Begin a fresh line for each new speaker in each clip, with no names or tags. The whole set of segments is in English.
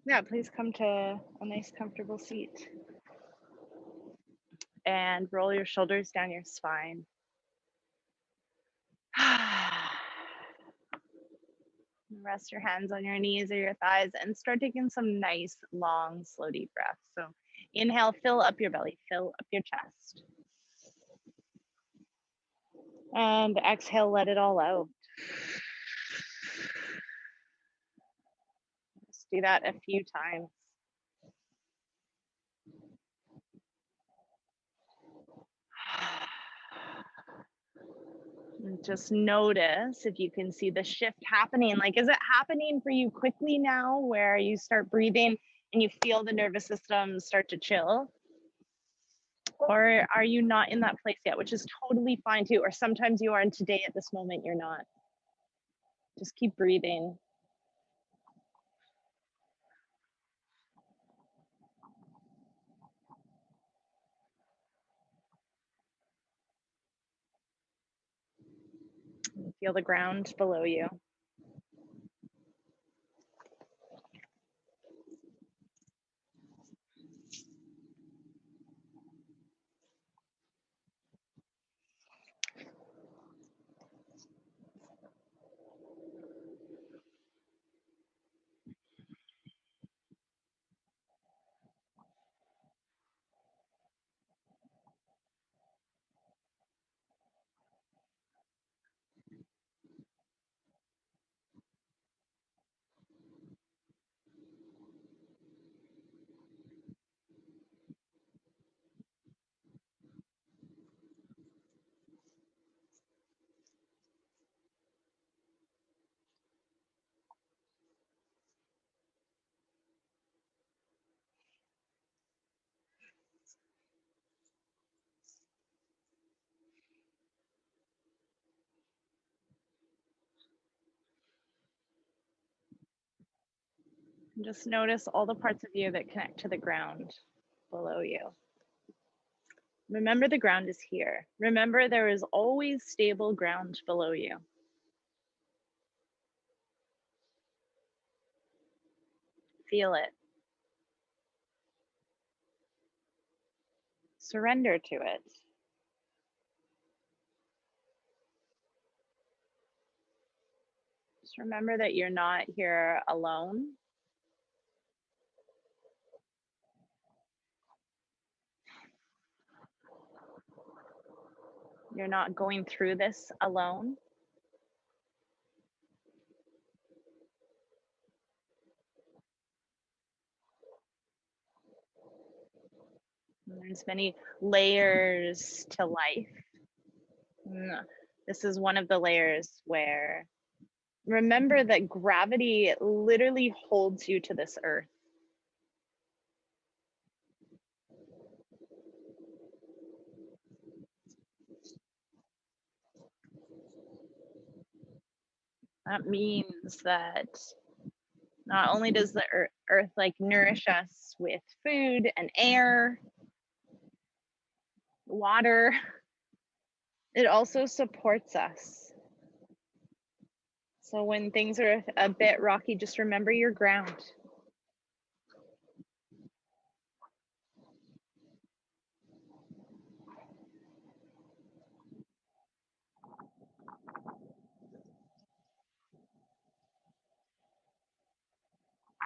Yeah, please come to a nice comfortable seat and roll your shoulders down your spine. Rest your hands on your knees or your thighs and start taking some nice, long, slow, deep breaths. So inhale, fill up your belly, fill up your chest. And exhale, let it all out. Just do that a few times. And just notice if you can see the shift happening. Like, is it happening for you quickly now where you start breathing and you feel the nervous system start to chill? Or are you not in that place yet, which is totally fine too. Or sometimes you are, and today at this moment you're not. Just keep breathing. Feel the ground below you. And just notice all the parts of you that connect to the ground below you. Remember the ground is here. Remember there is always stable ground below you. Feel it. Surrender to it. Just remember that you're not here alone. You're not going through this alone. There's many layers to life. This is one of the layers where remember that gravity literally holds you to this earth. That means that not only does the earth like nourish us with food and air, water, it also supports us. So when things are a bit rocky, just remember your ground.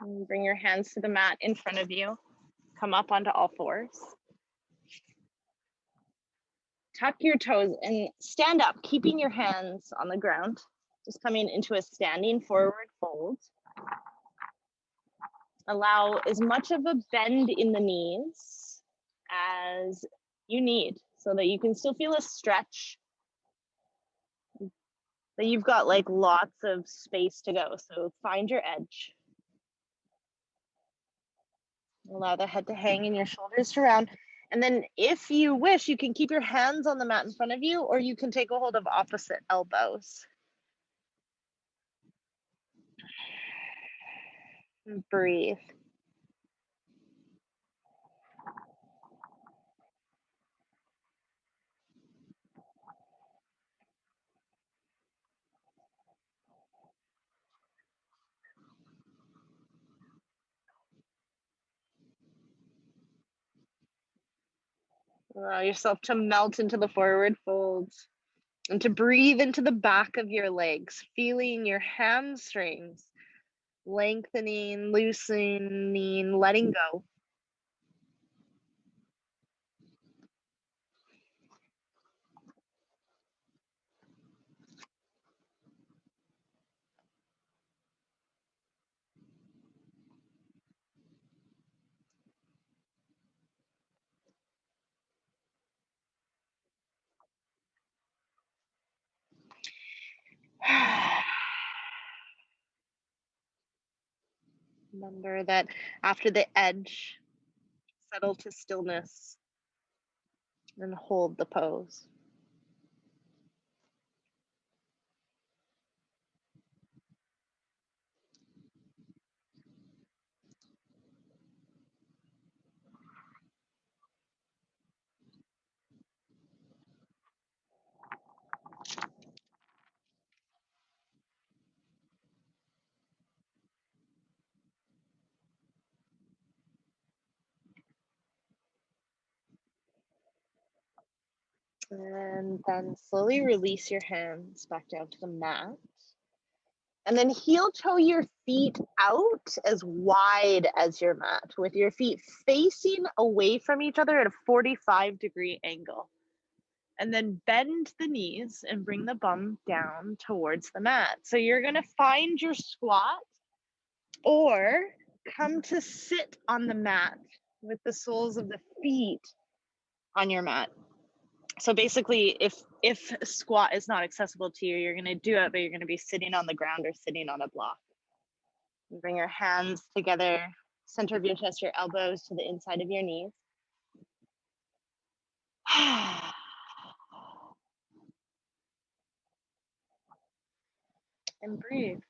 And bring your hands to the mat in front of you. Come up onto all fours. Tuck your toes and stand up, keeping your hands on the ground. Just coming into a standing forward fold. Allow as much of a bend in the knees as you need so that you can still feel a stretch, but you've got like lots of space to go. So find your edge. Allow the head to hang and your shoulders to round. And then if you wish, you can keep your hands on the mat in front of you, or you can take a hold of opposite elbows. And breathe. Allow yourself to melt into the forward folds and to breathe into the back of your legs, feeling your hamstrings lengthening, loosening, letting go. Remember that after the edge, settle to stillness and hold the pose. And then slowly release your hands back down to the mat. And then heel toe your feet out as wide as your mat, with your feet facing away from each other at a 45-degree angle. And then bend the knees and bring the bum down towards the mat. So you're going to find your squat or come to sit on the mat with the soles of the feet on your mat. So basically, if a squat is not accessible to you, you're going to do it, but you're going to be sitting on the ground or sitting on a block. And bring your hands together, center of your chest, your elbows to the inside of your knees. And breathe.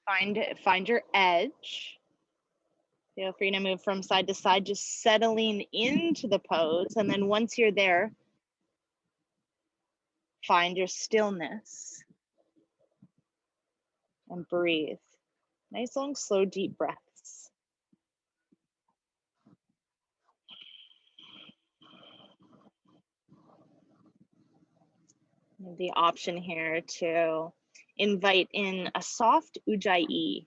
Find your edge. Feel free to move from side to side, just settling into the pose. And then once you're there, find your stillness and breathe. Nice, long, slow, deep breaths. The option here to invite in a soft ujjayi.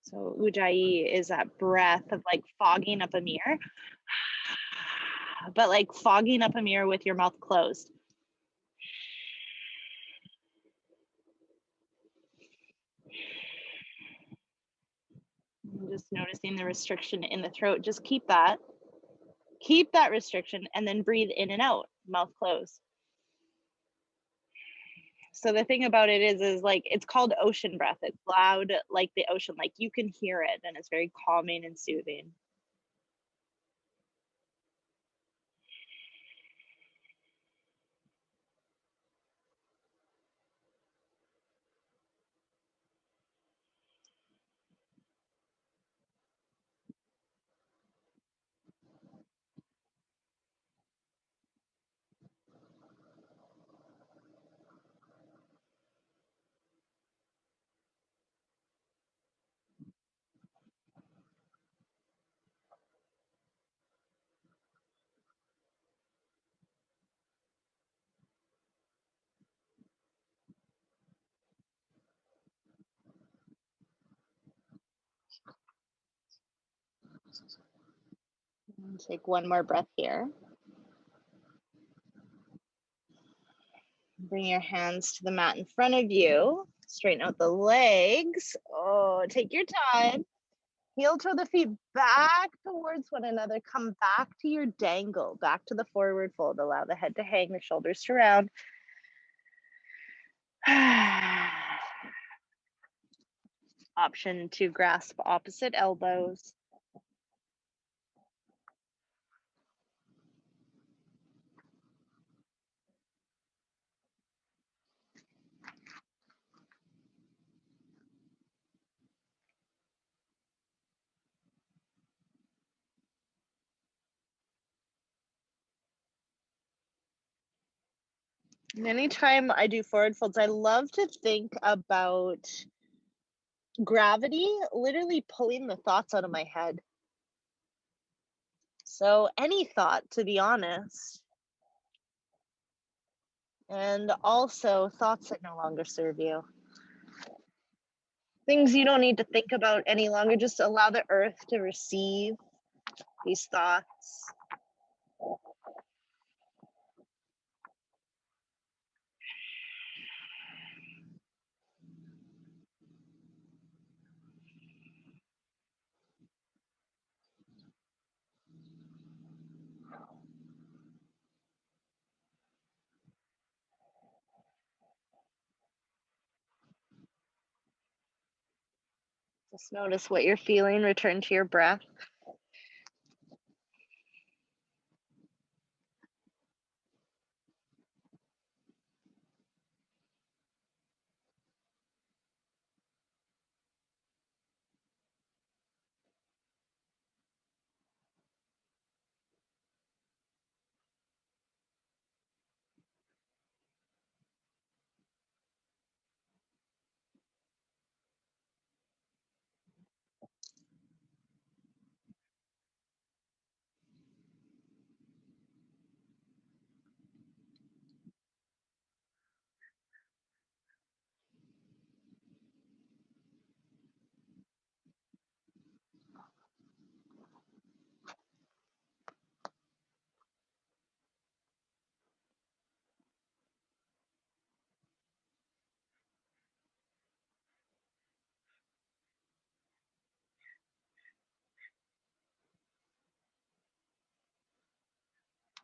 So ujjayi is that breath of like fogging up a mirror, but like fogging up a mirror with your mouth closed. Just noticing the restriction in the throat. Just keep that restriction, and then breathe in and out, mouth closed. So the thing about it is like, it's called ocean breath. It's loud like the ocean, like you can hear it, and it's very calming and soothing. And take one more breath here. Bring your hands to the mat in front of you. Straighten out the legs. Oh, take your time. Heel toe the feet back towards one another. Come back to your dangle, back to the forward fold. Allow the head to hang, the shoulders to round. Option to grasp opposite elbows. And anytime I do forward folds, I love to think about gravity literally pulling the thoughts out of my head. So any thought, to be honest, and also thoughts that no longer serve you. Things you don't need to think about any longer, just allow the earth to receive these thoughts. Just notice what you're feeling, return to your breath.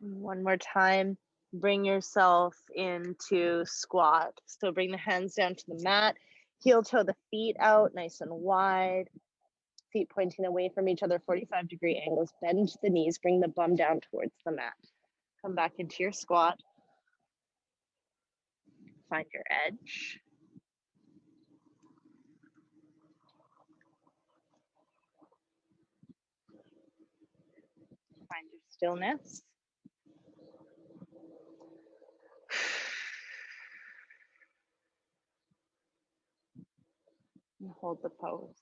One more time, bring yourself into squat. So bring the hands down to the mat, heel toe the feet out nice and wide, feet pointing away from each other, 45-degree angles, bend the knees, bring the bum down towards the mat. Come back into your squat. Find your edge. Find your stillness. And hold the pose.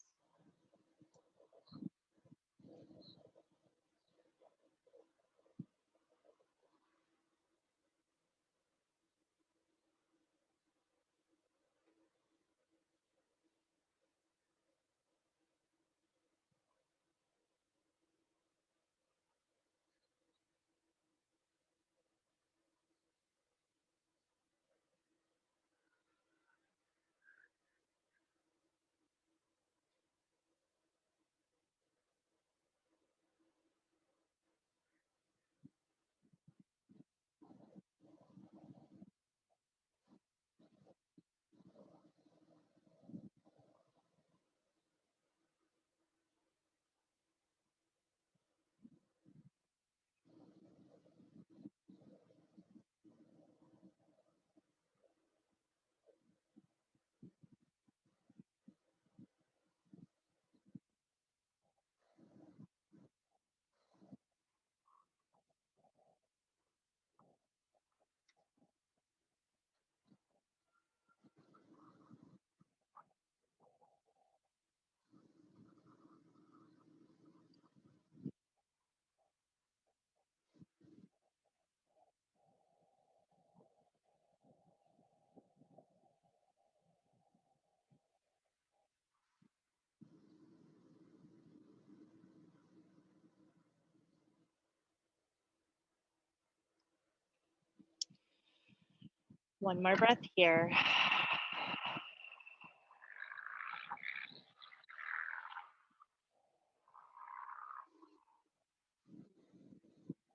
One more breath here.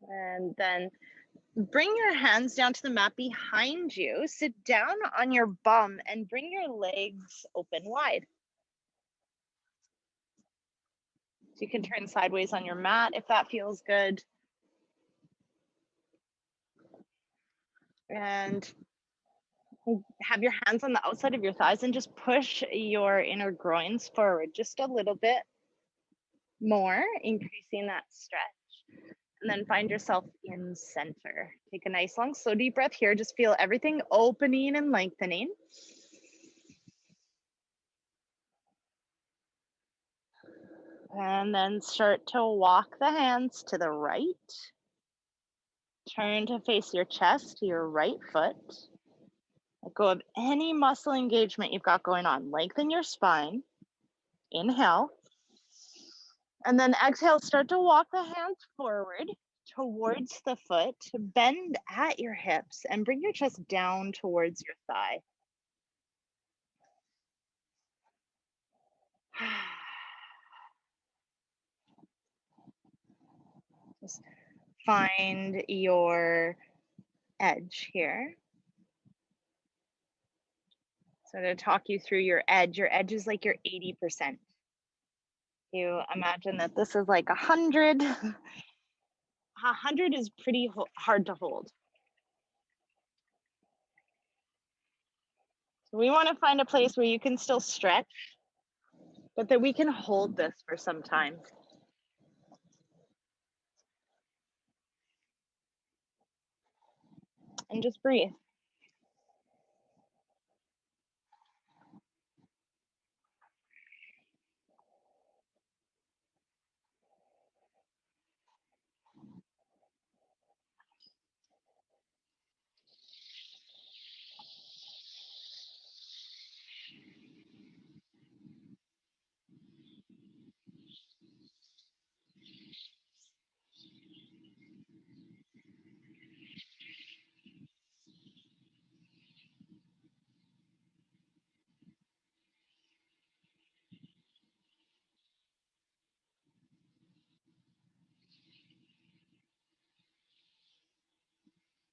And then bring your hands down to the mat behind you. Sit down on your bum and bring your legs open wide. So you can turn sideways on your mat if that feels good. And have your hands on the outside of your thighs and just push your inner groins forward just a little bit more, increasing that stretch. And then find yourself in center. Take a nice long slow deep breath here. Just feel everything opening and lengthening. And then start to walk the hands to the right. Turn to face your chest, your right foot. Let go of any muscle engagement you've got going on. Lengthen your spine. Inhale. And then exhale, start to walk the hands forward towards the foot. Bend at your hips and bring your chest down towards your thigh. Just find your edge here. So to talk you through your edge is like your 80%. You imagine that this is like 100. 100 is pretty hard to hold. So we want to find a place where you can still stretch, but that we can hold this for some time. And just breathe.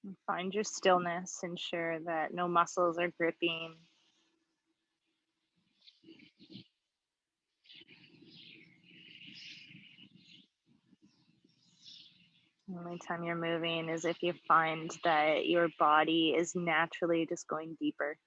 And find your stillness. Ensure that no muscles are gripping. The only time you're moving is if you find that your body is naturally just going deeper.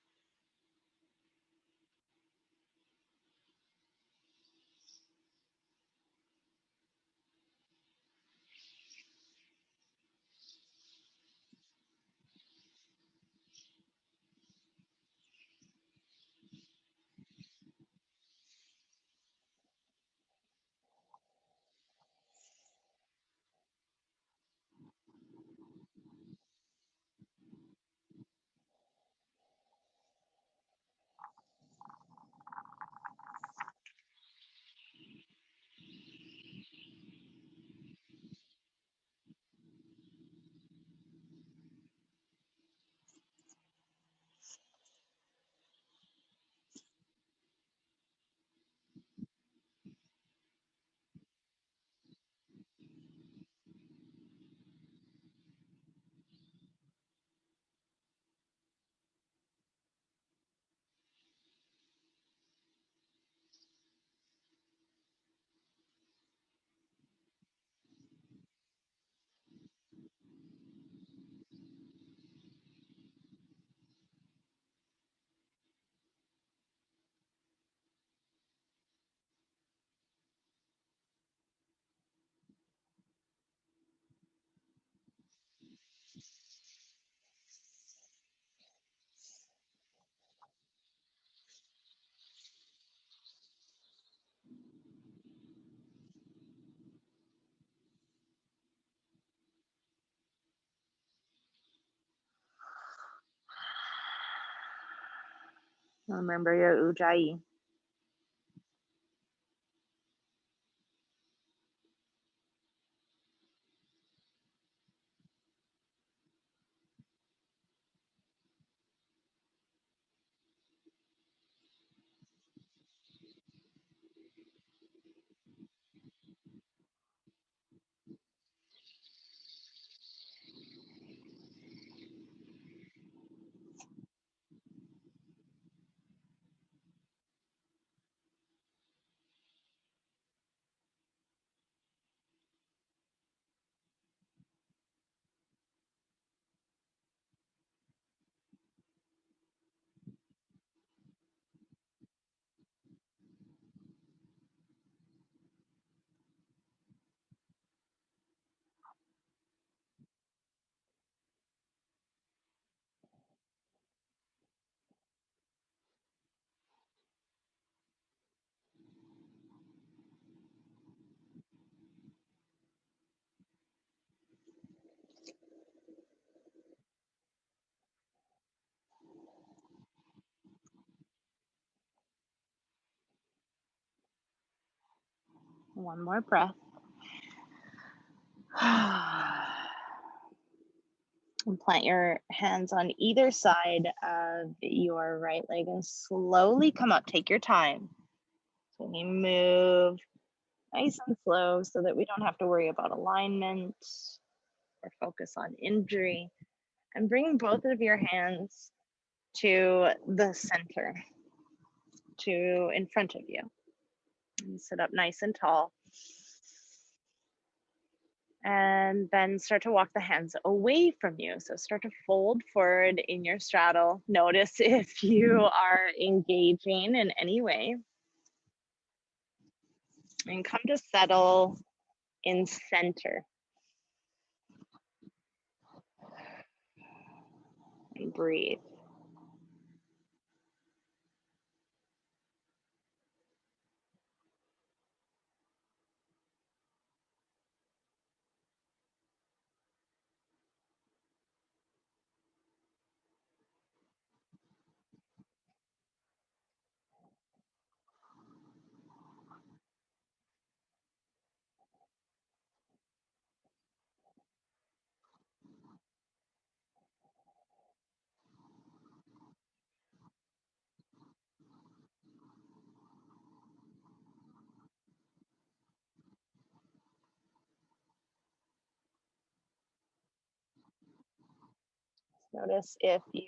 Remember your ujjayi. One more breath. And plant your hands on either side of your right leg and slowly come up. Take your time. So we move nice and slow so that we don't have to worry about alignment or focus on injury. And bring both of your hands to the center, to in front of you. And sit up nice and tall. And then start to walk the hands away from you. So start to fold forward in your straddle. Notice if you are engaging in any way. And come to settle in center. And breathe. Notice if you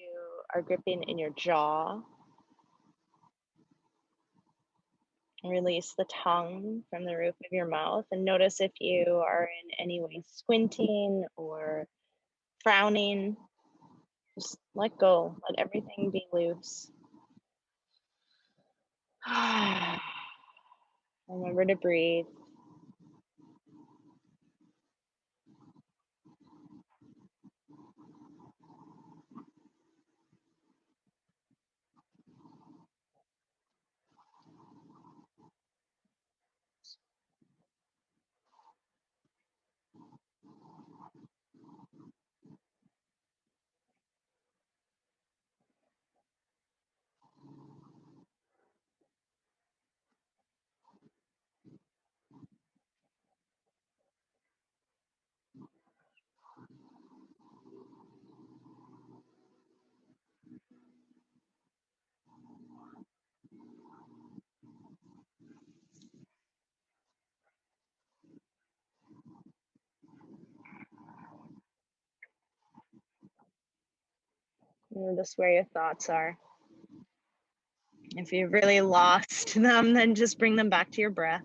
are gripping in your jaw. Release the tongue from the roof of your mouth and notice if you are in any way squinting or frowning. Just let go, let everything be loose. Remember to breathe. Notice where your thoughts are. If you've really lost them, then just bring them back to your breath.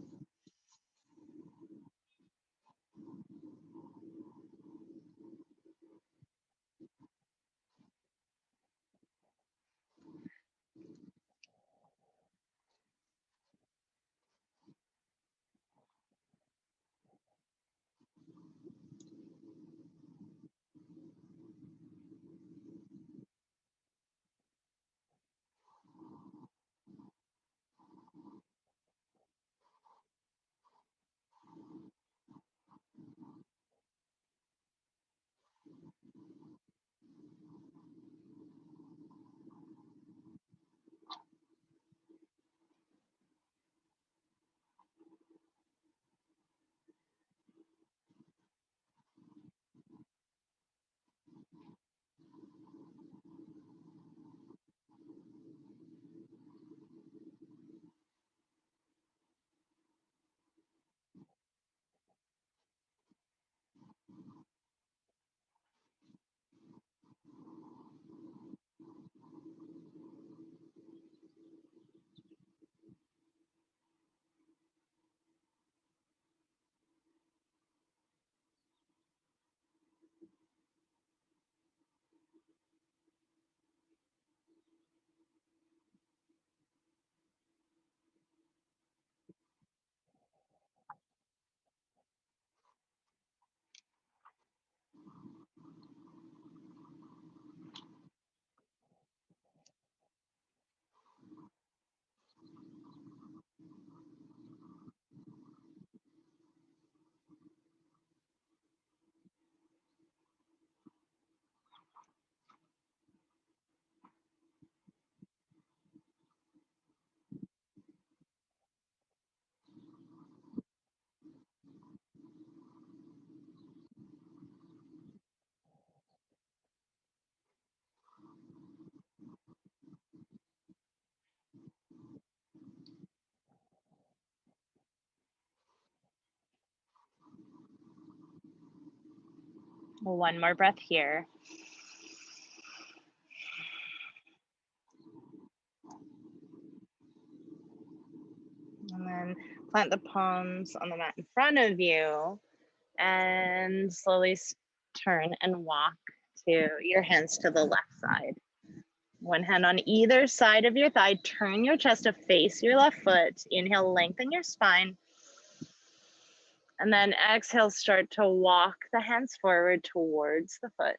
One more breath here. And then plant the palms on the mat in front of you and slowly turn and walk to your hands to the left side. One hand on either side of your thigh. Turn your chest to face your left foot. Inhale, lengthen your spine. And then exhale, start to walk the hands forward towards the foot.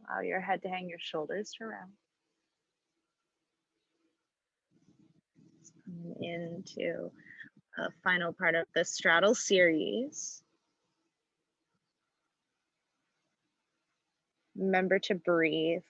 Allow your head to hang, your shoulders to round. Into a final part of the straddle series. Remember to breathe.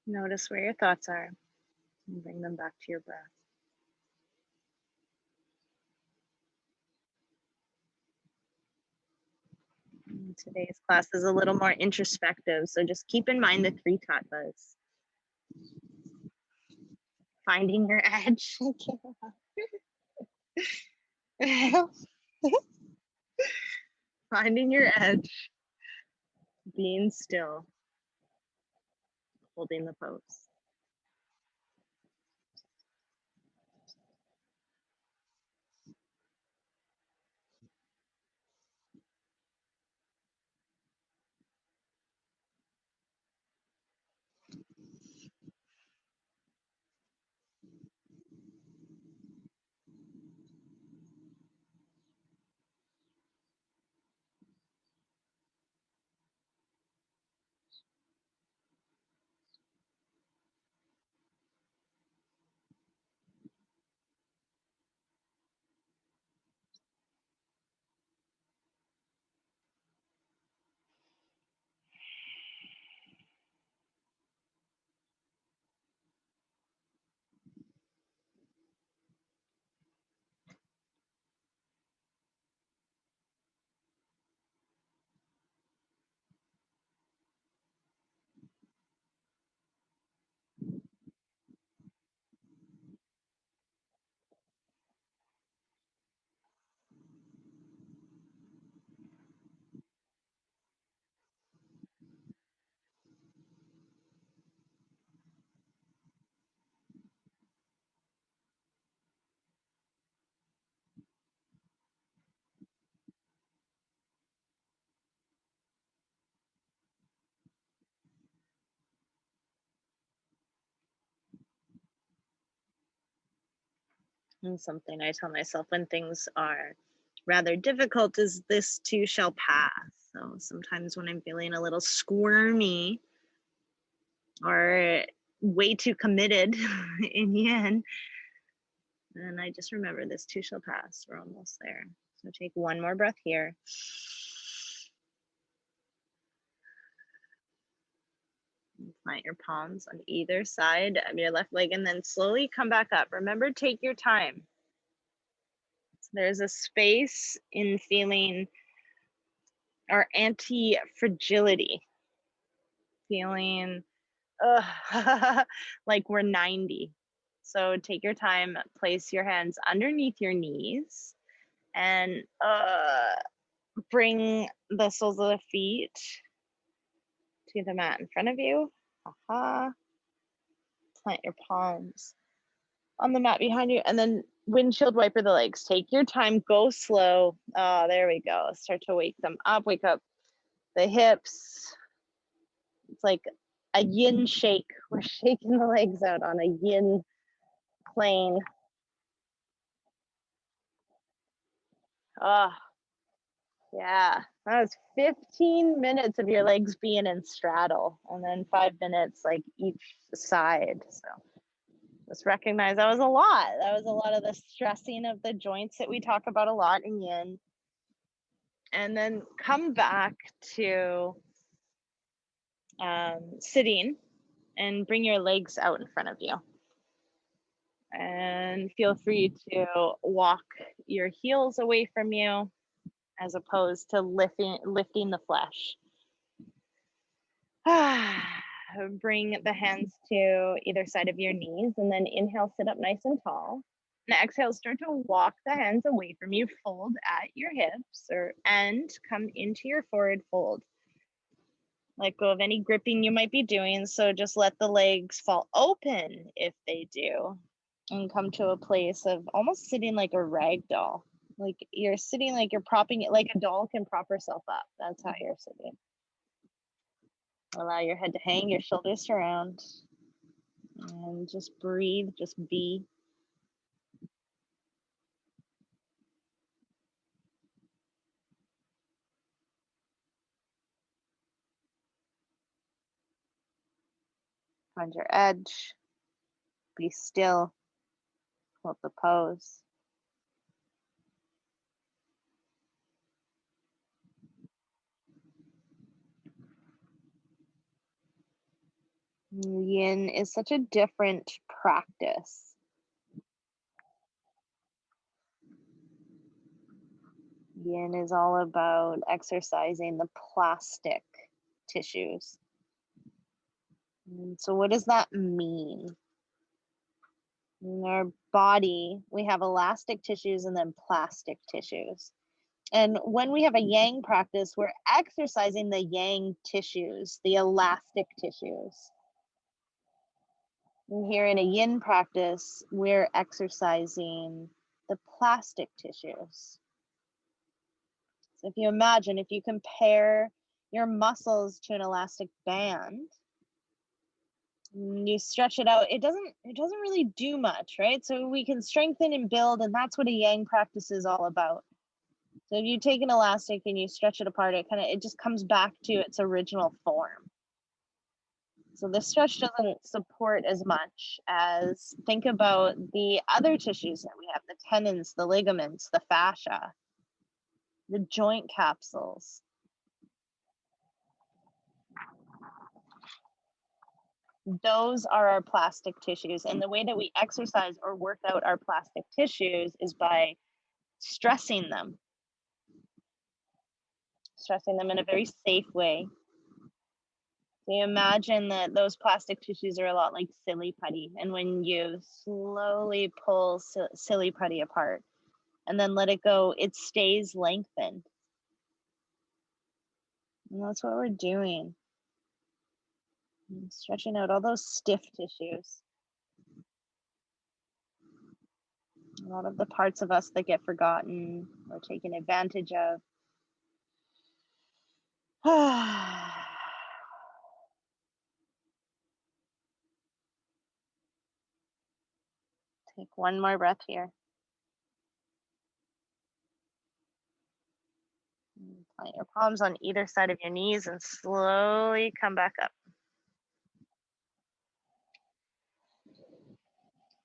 Notice where your thoughts are and bring them back to your breath. Today's class is a little more introspective, so just keep in mind the three tattvas. Finding your edge. Finding your edge. Being still. Holding the pose. And something I tell myself when things are rather difficult is this too shall pass. So sometimes when I'm feeling a little squirmy or way too committed in yin, then I just remember this too shall pass. We're almost there. So take one more breath here. Plant your palms on either side of your left leg and then slowly come back up. Remember, take your time. So there's a space in feeling our anti-fragility, feeling like we're 90. So take your time, place your hands underneath your knees and bring the soles of the feet to the mat in front of you. Plant your palms on the mat behind you and then windshield wiper the legs. Take your time, go slow. Oh, there we go. Start to wake them up, wake up the hips. It's like a yin shake. We're shaking the legs out on a yin plane. Oh, yeah. That was 15 minutes of your legs being in straddle and then 5 minutes like each side. So just recognize that was a lot. That was a lot of the stressing of the joints that we talk about a lot in yin. And then come back to sitting and bring your legs out in front of you. And feel free to walk your heels away from you as opposed to lifting the flesh. Bring the hands to either side of your knees and then inhale, sit up nice and tall. And exhale, start to walk the hands away from you, fold at your hips and come into your forward fold. Let go of any gripping you might be doing. So just let the legs fall open if they do. And come to a place of almost sitting like a rag doll. Like you're sitting like you're propping it, like a doll can prop herself up. That's how you're sitting. Allow your head to hang, your shoulders to round. And just breathe, just be. Find your edge. Be still. Hold the pose. Yin is such a different practice. Yin is all about exercising the plastic tissues. And so what does that mean? In our body, we have elastic tissues and then plastic tissues. And when we have a yang practice, we're exercising the yang tissues, the elastic tissues. And here in a yin practice, we're exercising the plastic tissues. So if you imagine, if you compare your muscles to an elastic band, you stretch it out, it doesn't really do much, right? So we can strengthen and build, and that's what a yang practice is all about. So if you take an elastic and you stretch it apart, it just comes back to its original form. So the stretch doesn't support as much as, think about the other tissues that we have, the tendons, the ligaments, the fascia, the joint capsules. Those are our plastic tissues. And the way that we exercise or work out our plastic tissues is by stressing them in a very safe way. So you imagine that those plastic tissues are a lot like silly putty. And when you slowly pull silly putty apart and then let it go, it stays lengthened. And that's what we're doing. Stretching out all those stiff tissues. A lot of the parts of us that get forgotten or taken advantage of. Take one more breath here. Plant your palms on either side of your knees and slowly come back up.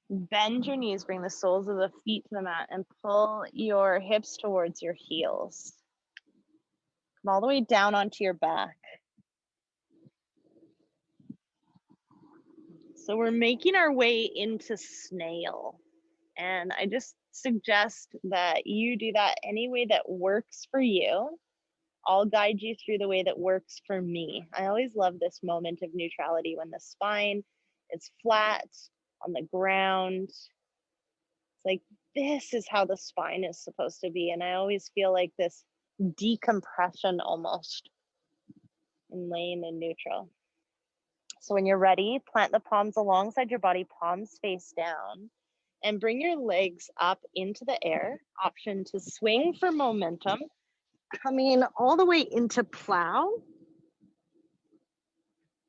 Bend your knees, bring the soles of the feet to the mat, and pull your hips towards your heels. Come all the way down onto your back. So we're making our way into snail. And I just suggest that you do that any way that works for you. I'll guide you through the way that works for me. I always love this moment of neutrality when the spine is flat on the ground. It's like, this is how the spine is supposed to be. And I always feel like this decompression almost in laying in neutral. So when you're ready, plant the palms alongside your body, palms face down, and bring your legs up into the air. Option to swing for momentum, coming all the way into plow,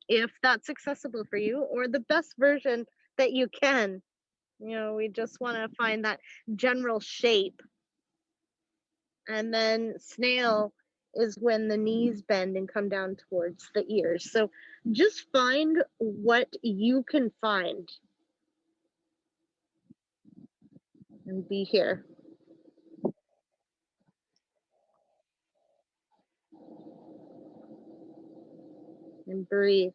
if that's accessible for you, or the best version that you can. You know, we just want to find that general shape. And then snail is when the knees bend and come down towards the ears. So just find what you can find and be here and breathe.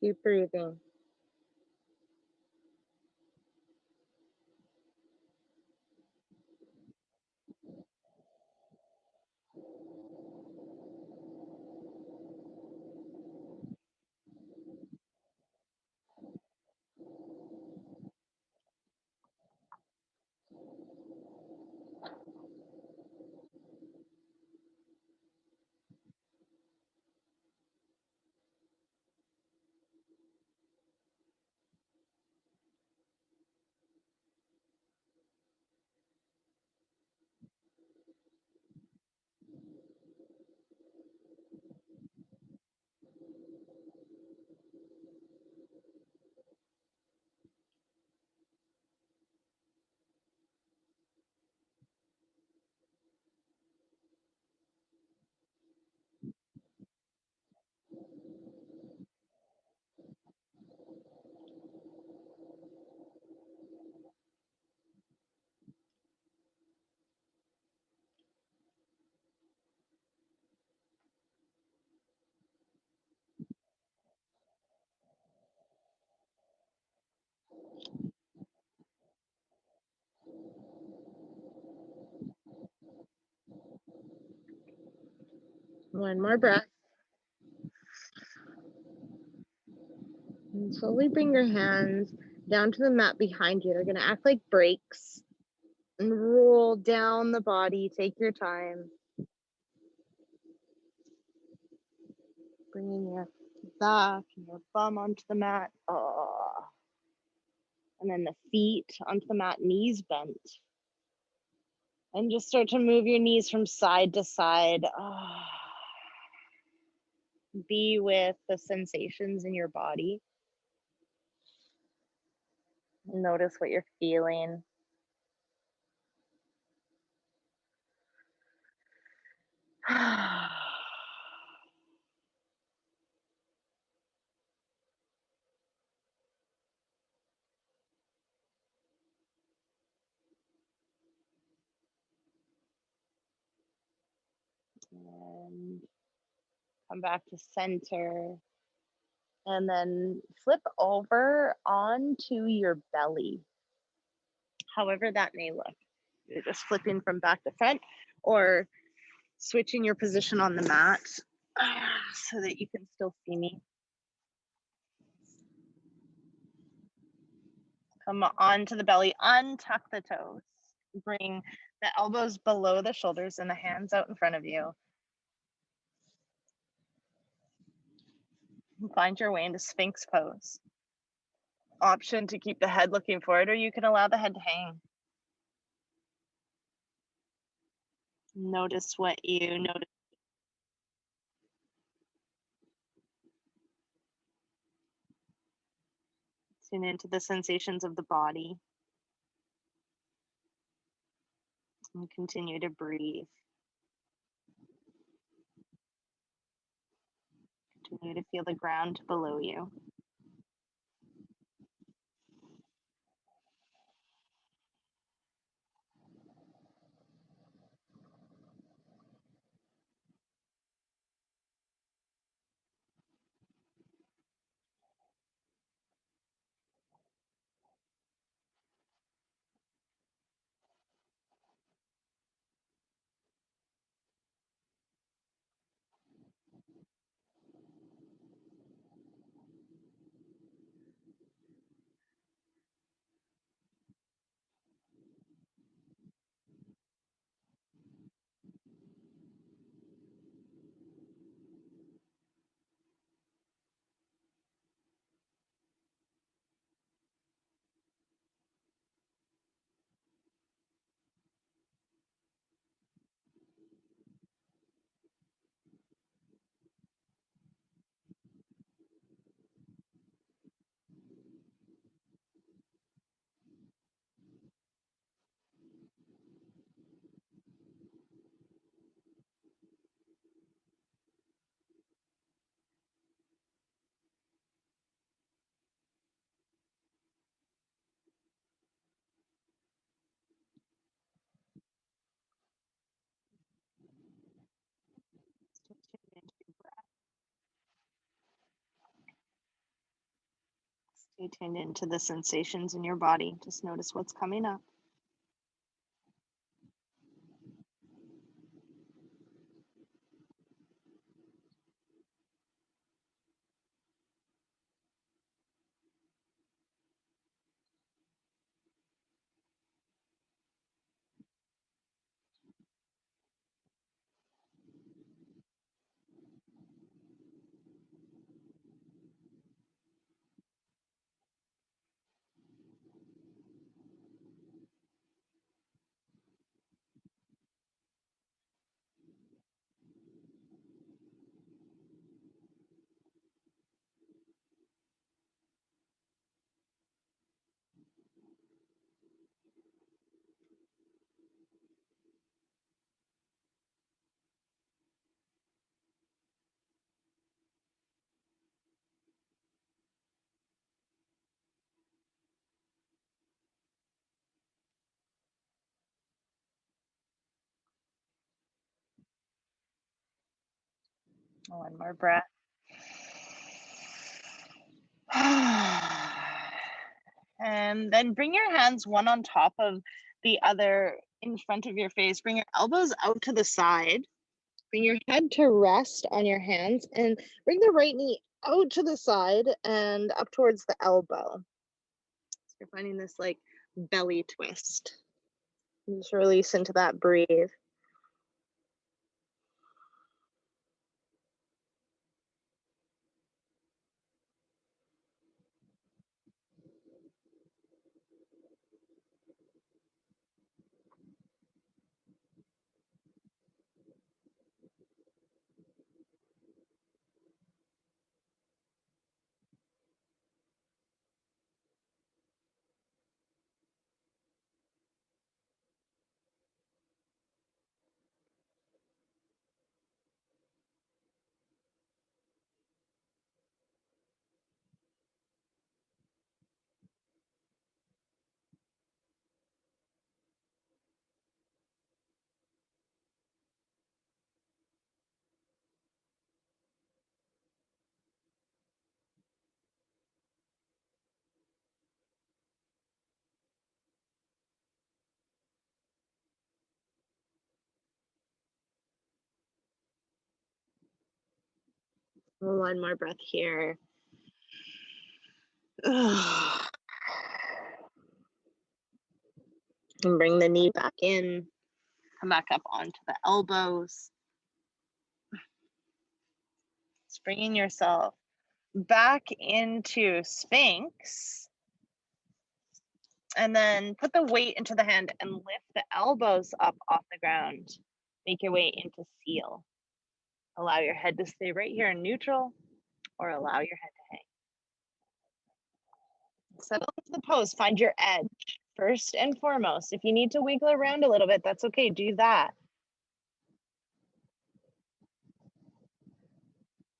Keep breathing. One more breath. And slowly bring your hands down to the mat behind you. They're going to act like brakes and roll down the body. Take your time. Bringing your back and your bum onto the mat. Oh. And then the feet onto the mat, knees bent. And just start to move your knees from side to side. Oh. Be with the sensations in your body. Notice what you're feeling. And come back to center. And then flip over onto your belly, however that may look. You're just flipping from back to front or switching your position on the mat so that you can still see me. Come onto the belly, untuck the toes. Bring the elbows below the shoulders and the hands out in front of you. Find your way into Sphinx Pose. Option to keep the head looking forward, or you can allow the head to hang. Notice what you notice. Tune into the sensations of the body. And continue to breathe. Continue to feel the ground below you. Stay tuned into the sensations in your body. Just notice what's coming up. One more breath. And then bring your hands one on top of the other in front of your face. Bring your elbows out to the side. Bring your head to rest on your hands and bring the right knee out to the side and up towards the elbow. So you're finding this like belly twist. And just release into that breathe. One more breath here. And bring the knee back in. Come back up onto the elbows. Just bringing yourself back into Sphinx. And then put the weight into the hand and lift the elbows up off the ground. Make your way into seal. Allow your head to stay right here in neutral, or allow your head to hang. Settle into the pose. Find your edge first and foremost. If you need to wiggle around a little bit, that's okay. Do that.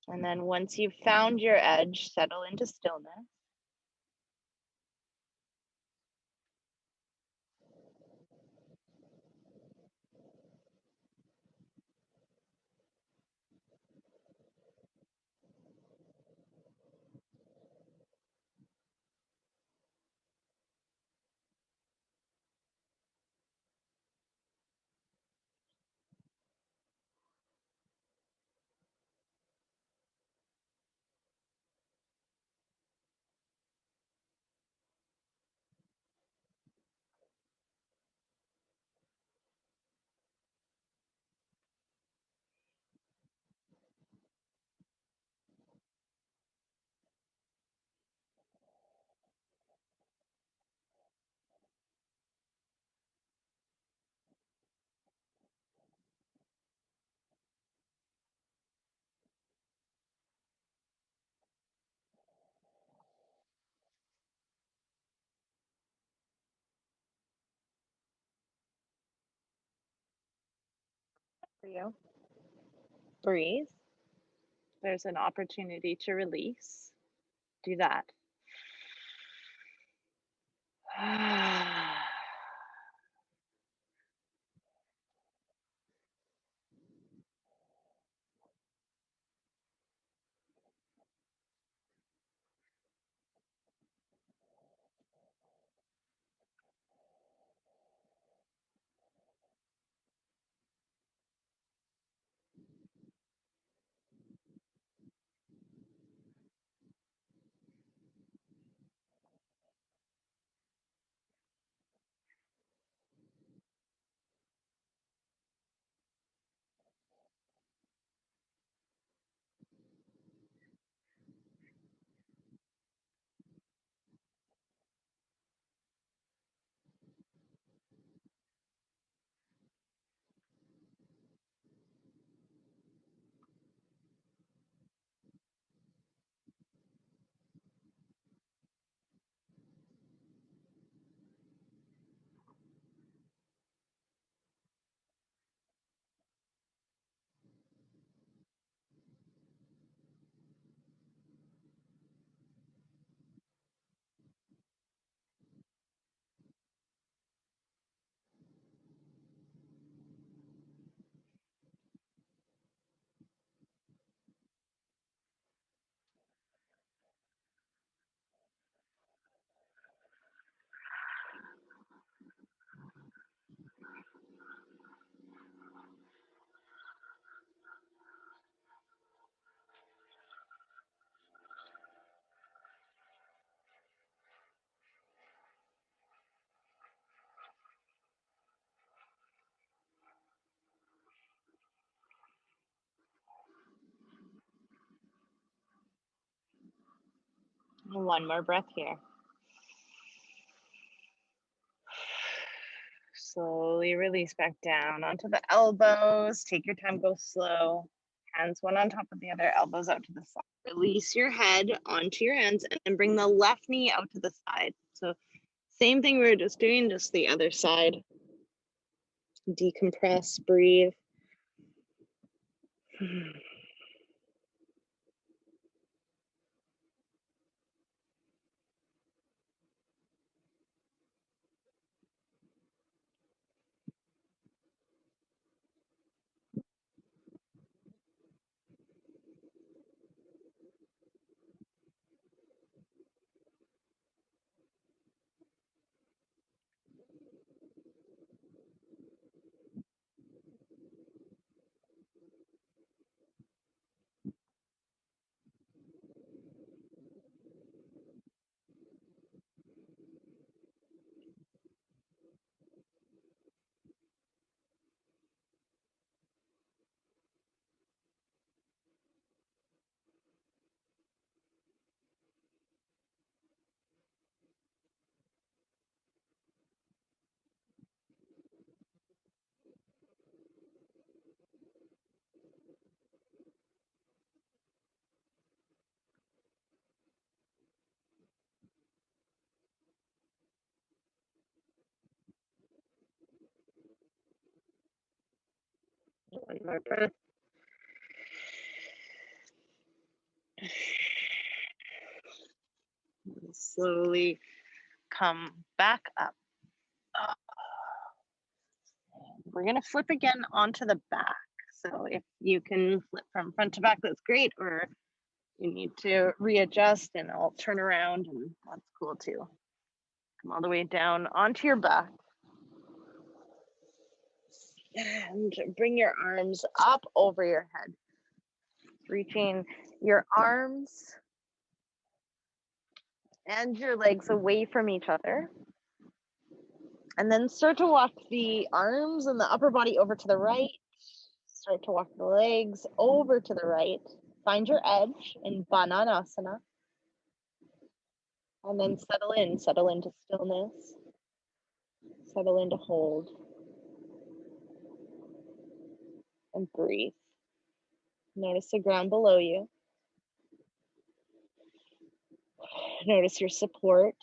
And then once you've found your edge, settle into stillness. For you. Breathe. There's an opportunity to release. Do that. One more breath here. Slowly release back down onto the elbows. Take your time, go slow. Hands one on top of the other, elbows out to the side. Release your head onto your hands and then bring the left knee out to the side. So same thing we were just doing, just the other side. Decompress, breathe. One more breath. Slowly come back up. We're going to flip again onto the back. So if you can flip from front to back, that's great. Or you need to readjust, and I'll turn around, and that's cool too. Come all the way down onto your back. And bring your arms up over your head. Reaching your arms and your legs away from each other. And then start to walk the arms and the upper body over to the right. Start to walk the legs over to the right. Find your edge in Bananasana. And then settle into stillness. Settle into hold. And breathe. Notice the ground below you. Notice your support.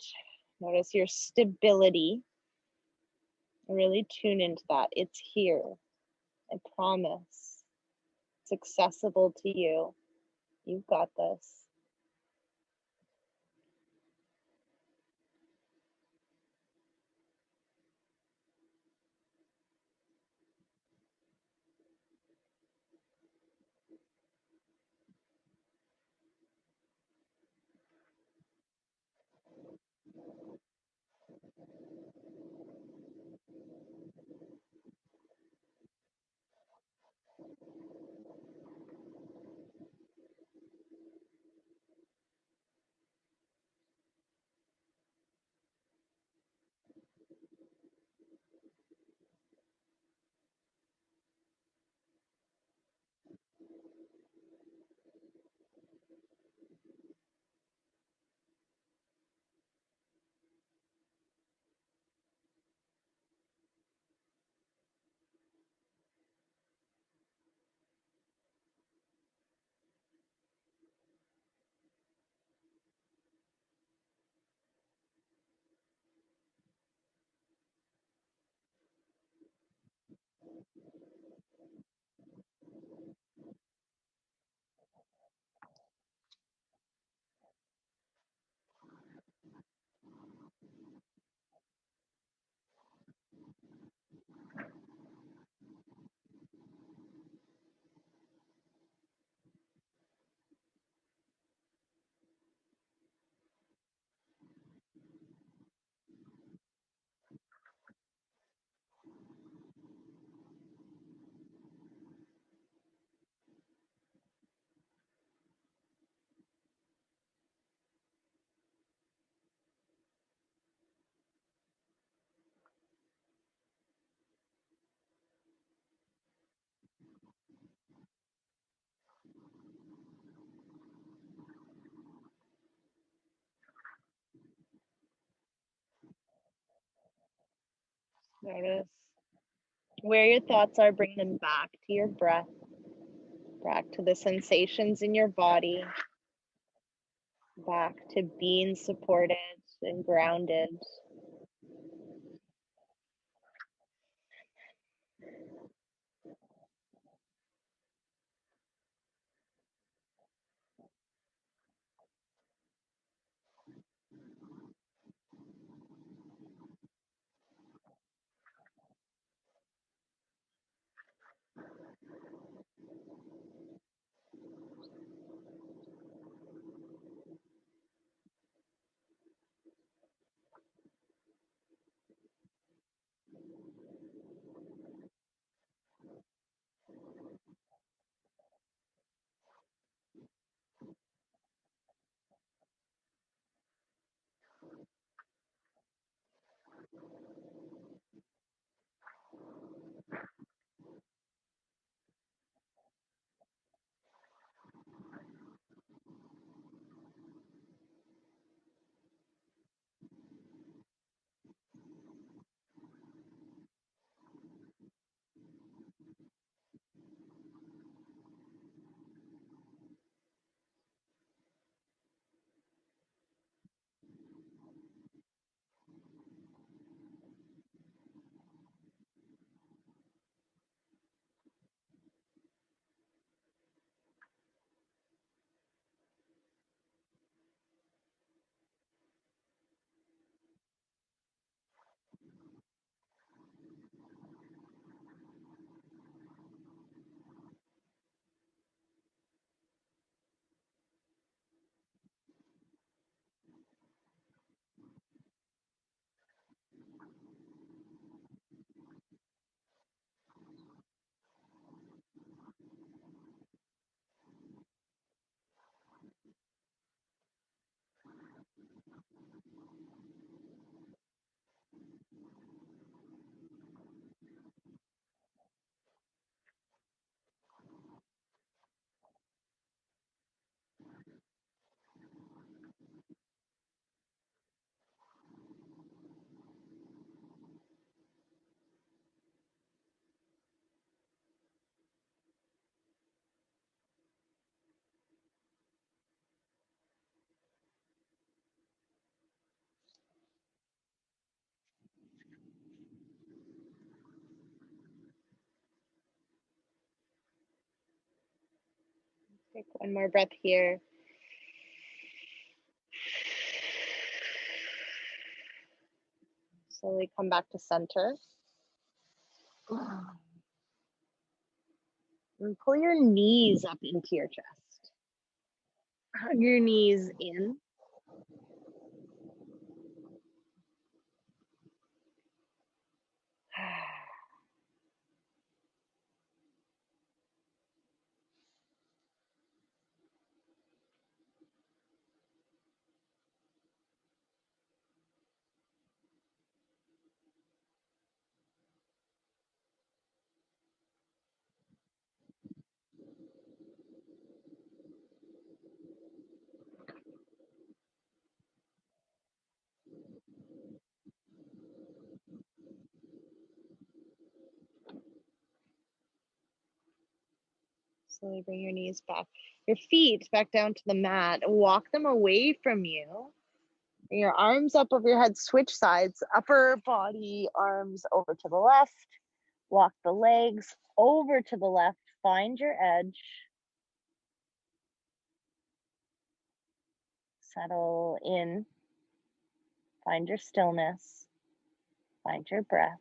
Notice your stability. Really tune into that. It's here. I promise. It's accessible to you. You've got this. Notice where your thoughts are. Bring them back to your breath, back to the sensations in your body, back to being supported and grounded. Take one more breath here. Slowly come back to center. And pull your knees up into your chest. Hug your knees in. Slowly bring your knees back, your feet back down to the mat. Walk them away from you. Bring your arms up over your head, switch sides, upper body, arms over to the left. Walk the legs over to the left, find your edge. Settle in, find your stillness, find your breath.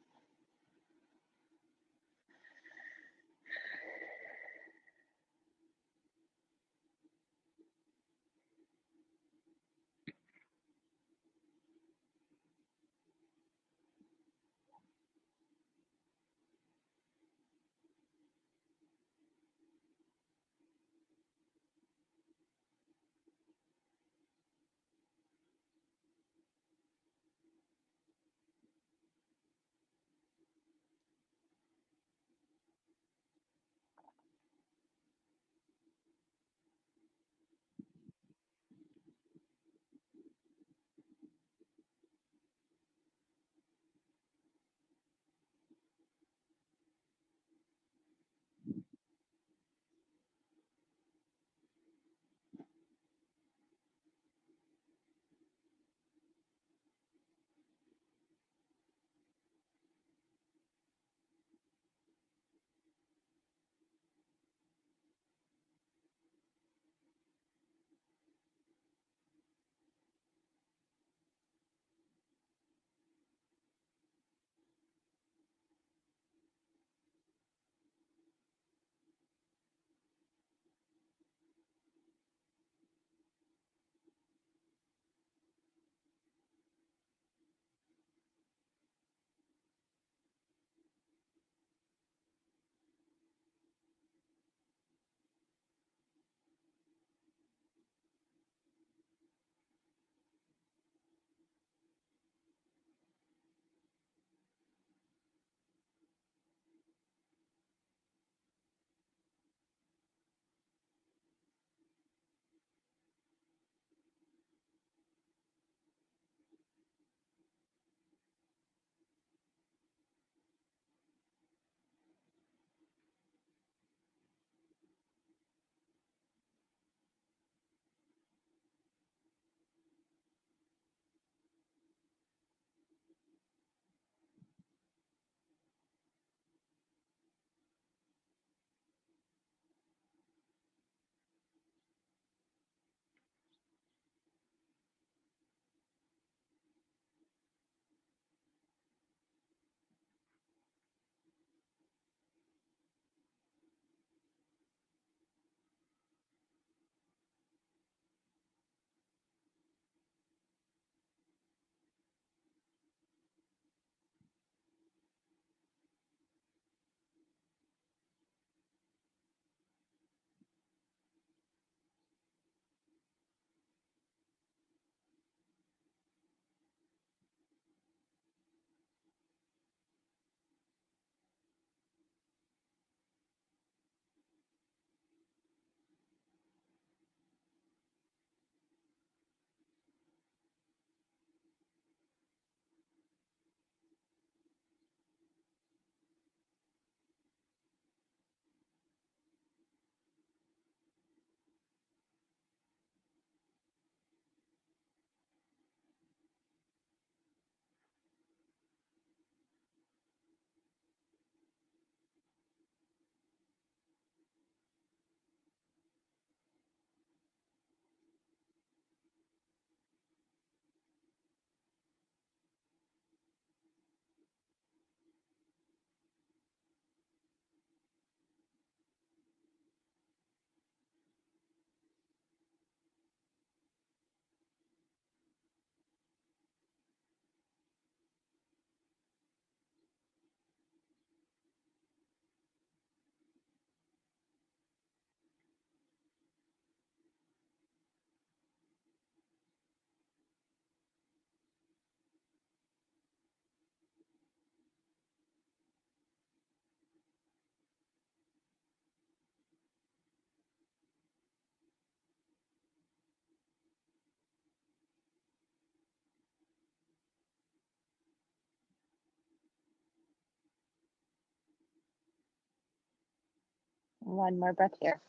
One more breath here.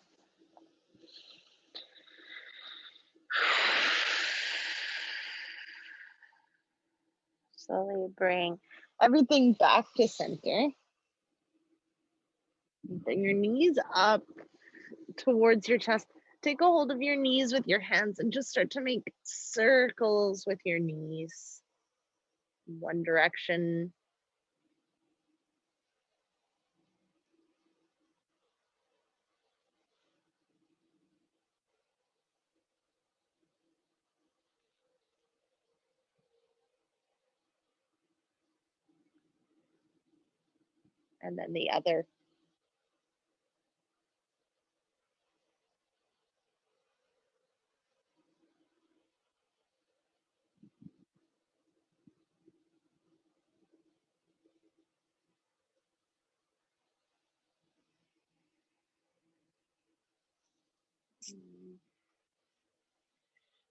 Slowly bring everything back to center. Bring your knees up towards your chest. Take a hold of your knees with your hands and just start to make circles with your knees. One direction. And then the other.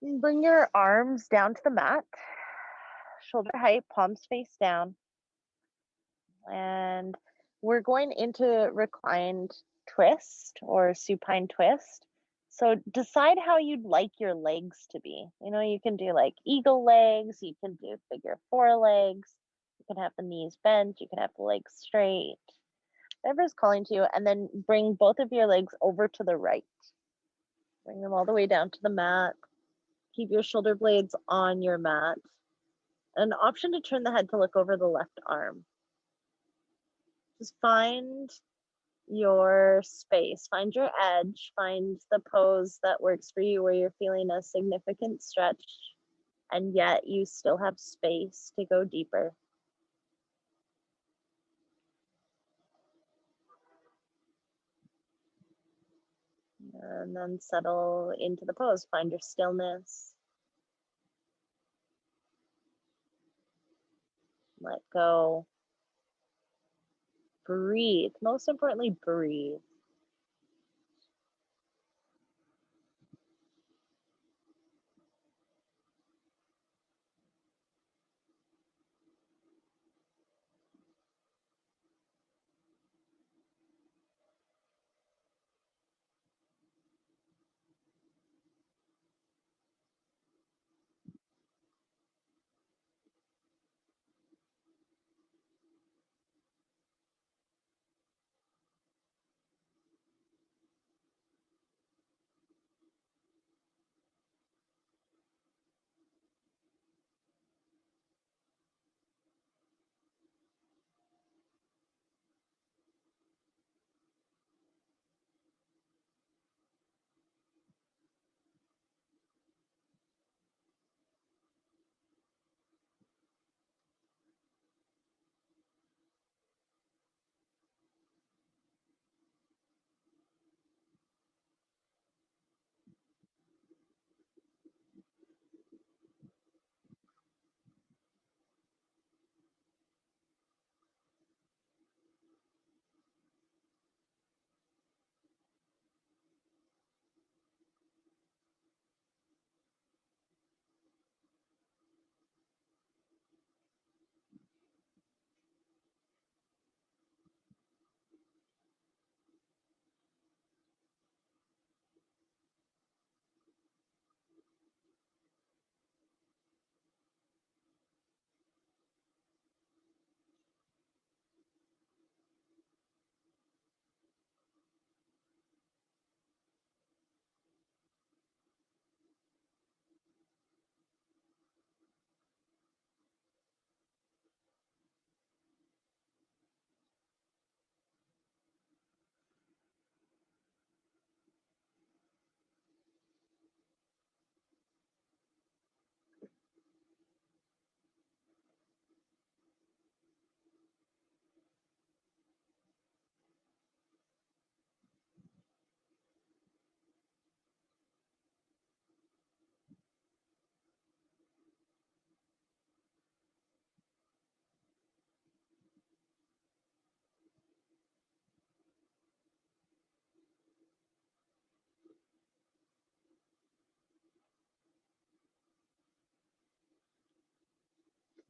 And bring your arms down to the mat, shoulder height, palms face down. And we're going into reclined twist or supine twist. So decide how you'd like your legs to be. You know, you can do like eagle legs, you can do figure four legs, you can have the knees bent, you can have the legs straight, whatever's calling to you. And then bring both of your legs over to the right. Bring them all the way down to the mat. Keep your shoulder blades on your mat. An option to turn the head to look over the left arm. Just find your space, find your edge, find the pose that works for you where you're feeling a significant stretch and yet you still have space to go deeper. And then settle into the pose, find your stillness. Let go. Breathe. Most importantly, breathe.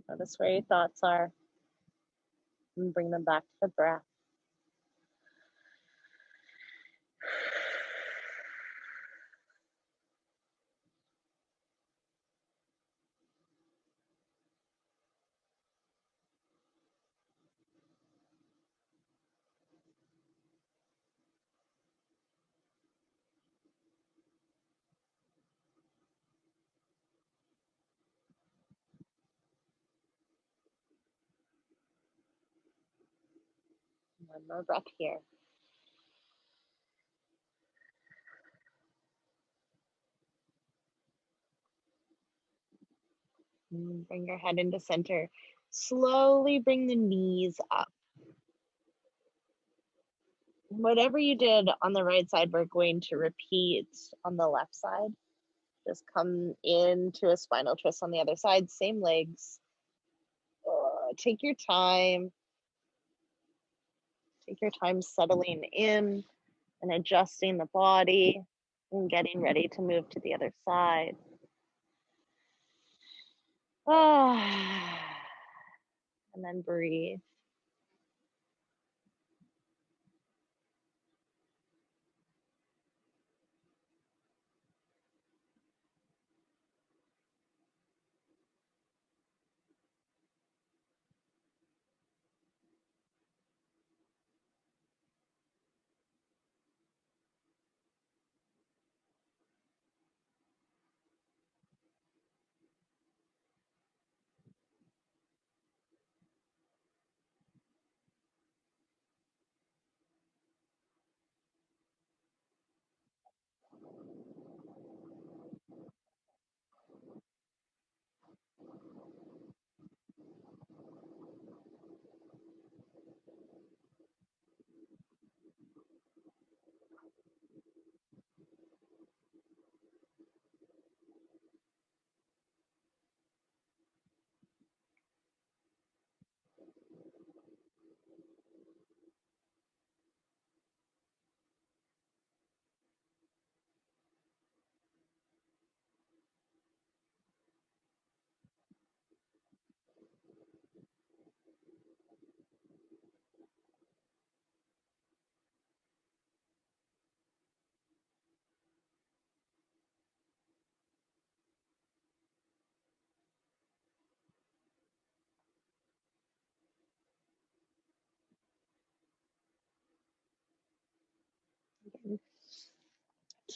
Notice where your thoughts are and bring them back to the breath. One more breath here. Bring your head into center. Slowly bring the knees up. Whatever you did on the right side, we're going to repeat on the left side. Just come into a spinal twist on the other side, same legs. Take your time. Take your time settling in and adjusting the body and getting ready to move to the other side. And then breathe.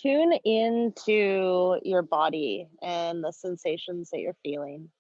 Tune into your body and the sensations that you're feeling.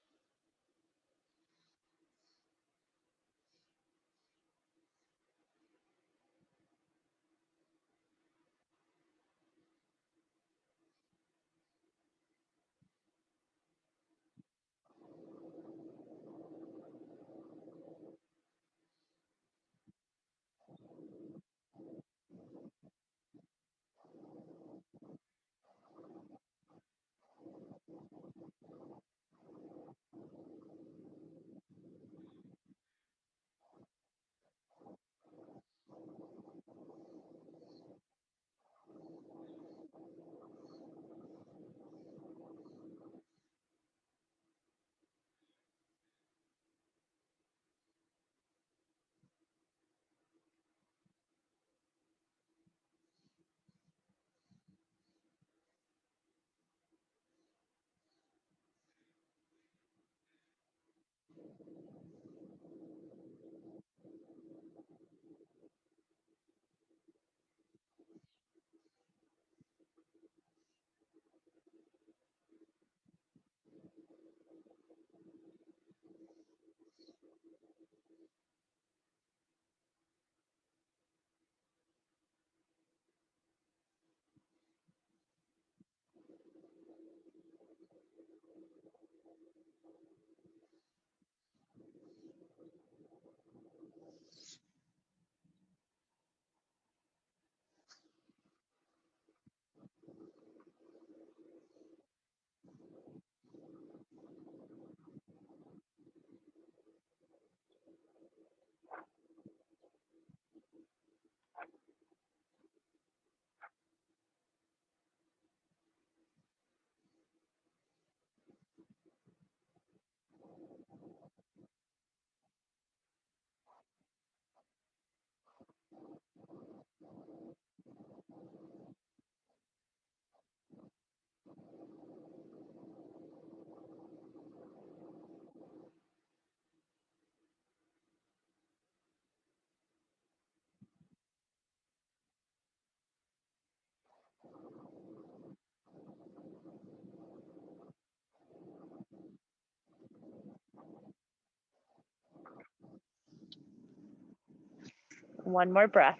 One more breath.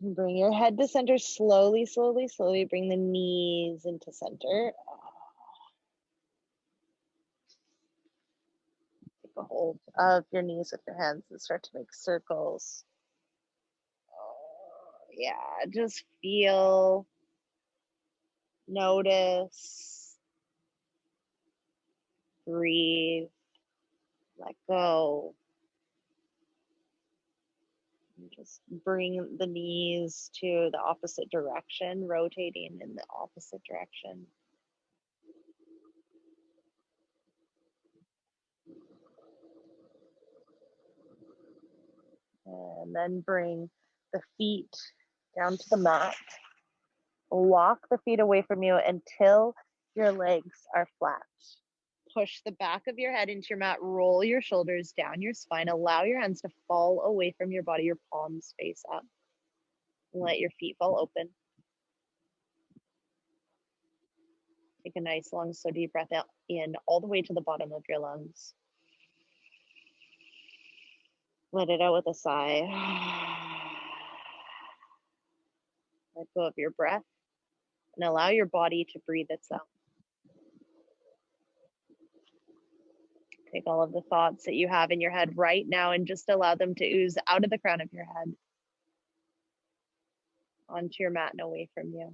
Bring your head to center slowly, slowly, slowly. Bring the knees into center. Take a hold of your knees with your hands and start to make circles. Yeah, just feel, notice, breathe, let go. And just bring the knees to the opposite direction, rotating in the opposite direction. And then bring the feet down to the mat. Walk the feet away from you until your legs are flat. Push the back of your head into your mat. Roll your shoulders down your spine. Allow your hands to fall away from your body, your palms face up. Let your feet fall open. Take a nice, long, slow, deep breath out in all the way to the bottom of your lungs. Let it out with a sigh. Let go of your breath and allow your body to breathe itself. Take all of the thoughts that you have in your head right now and just allow them to ooze out of the crown of your head onto your mat and away from you.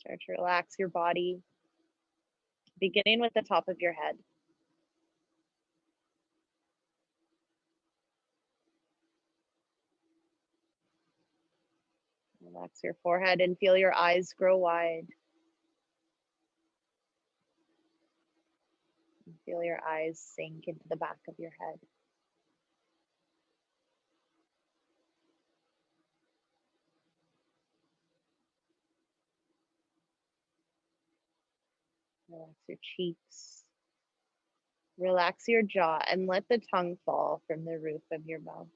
Start to relax your body, beginning with the top of your head. Relax your forehead and feel your eyes grow wide. Feel your eyes sink into the back of your head. Relax your cheeks. Relax your jaw and let the tongue fall from the roof of your mouth.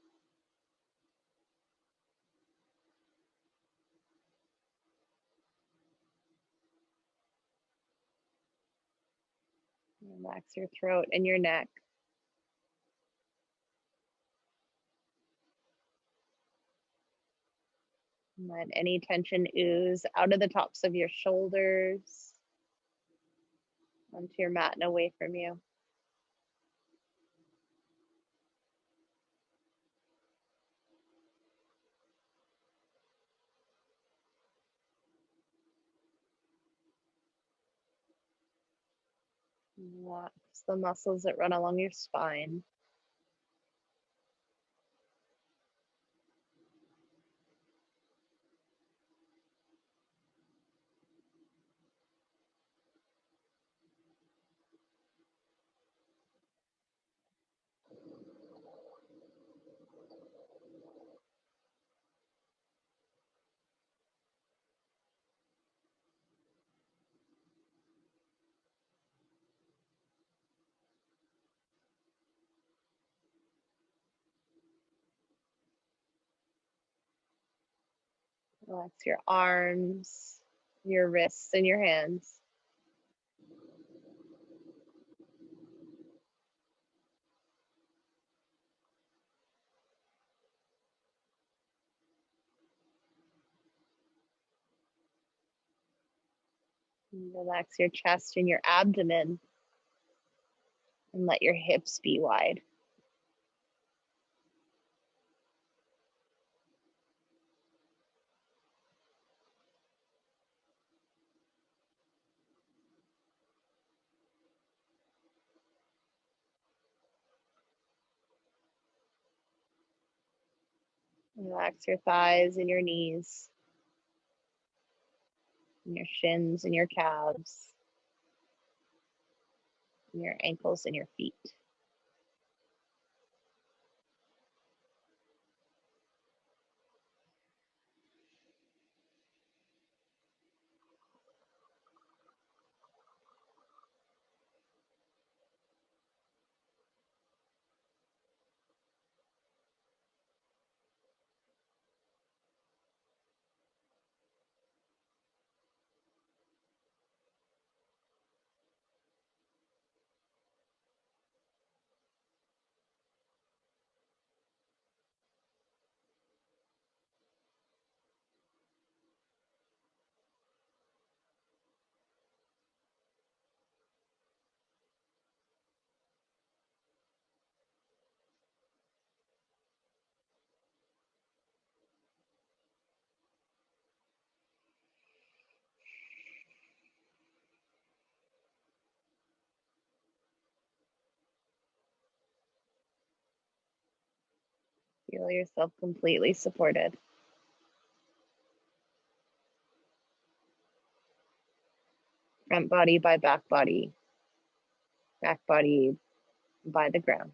Relax your throat and your neck. Let any tension ooze out of the tops of your shoulders onto your mat and away from you. Relax the muscles that run along your spine. Relax your arms, your wrists, and your hands. Relax your chest and your abdomen and let your hips be wide. Relax your thighs and your knees, and your shins and your calves. your ankles and your feet. Feel yourself completely supported. Front body by back body by the ground.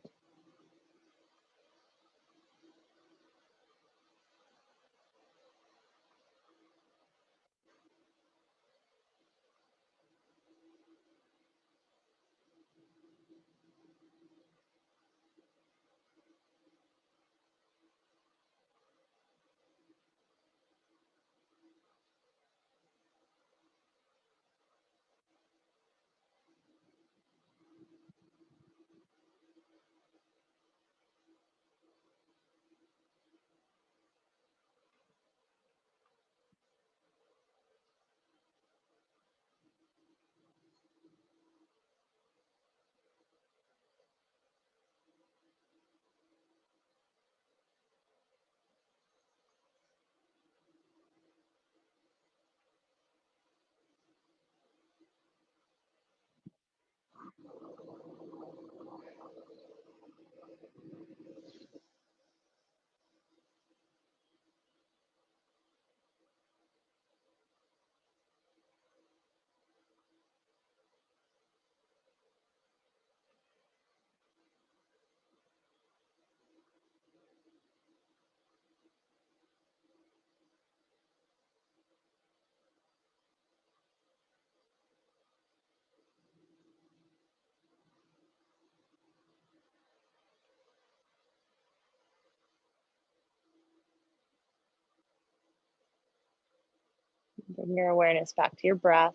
Bring your awareness back to your breath.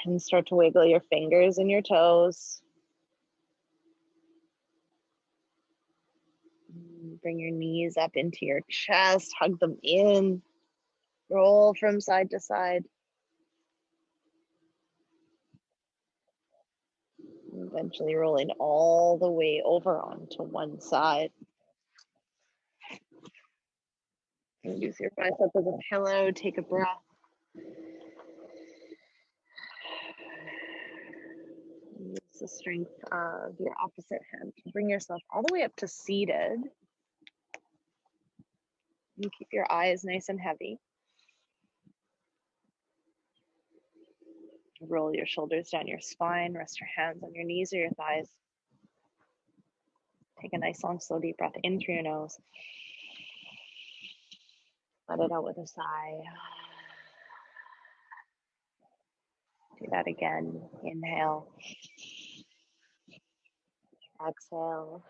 And start to wiggle your fingers and your toes. Bring your knees up into your chest, hug them in, roll from side to side. Eventually rolling all the way over onto one side. And use your bicep as a pillow, take a breath. Use the strength of your opposite hand to bring yourself all the way up to seated. And keep your eyes nice and heavy. Roll your shoulders down your spine, rest your hands on your knees or your thighs. Take a nice long slow deep breath in through your nose. Let it out with a sigh. Do that again. Inhale. Exhale.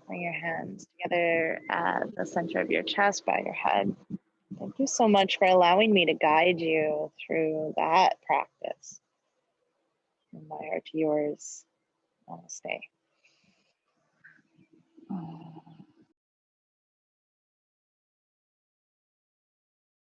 Bring your hands together at the center of your chest by your head. Thank you so much for allowing me to guide you through that practice. From my heart to yours. Namaste.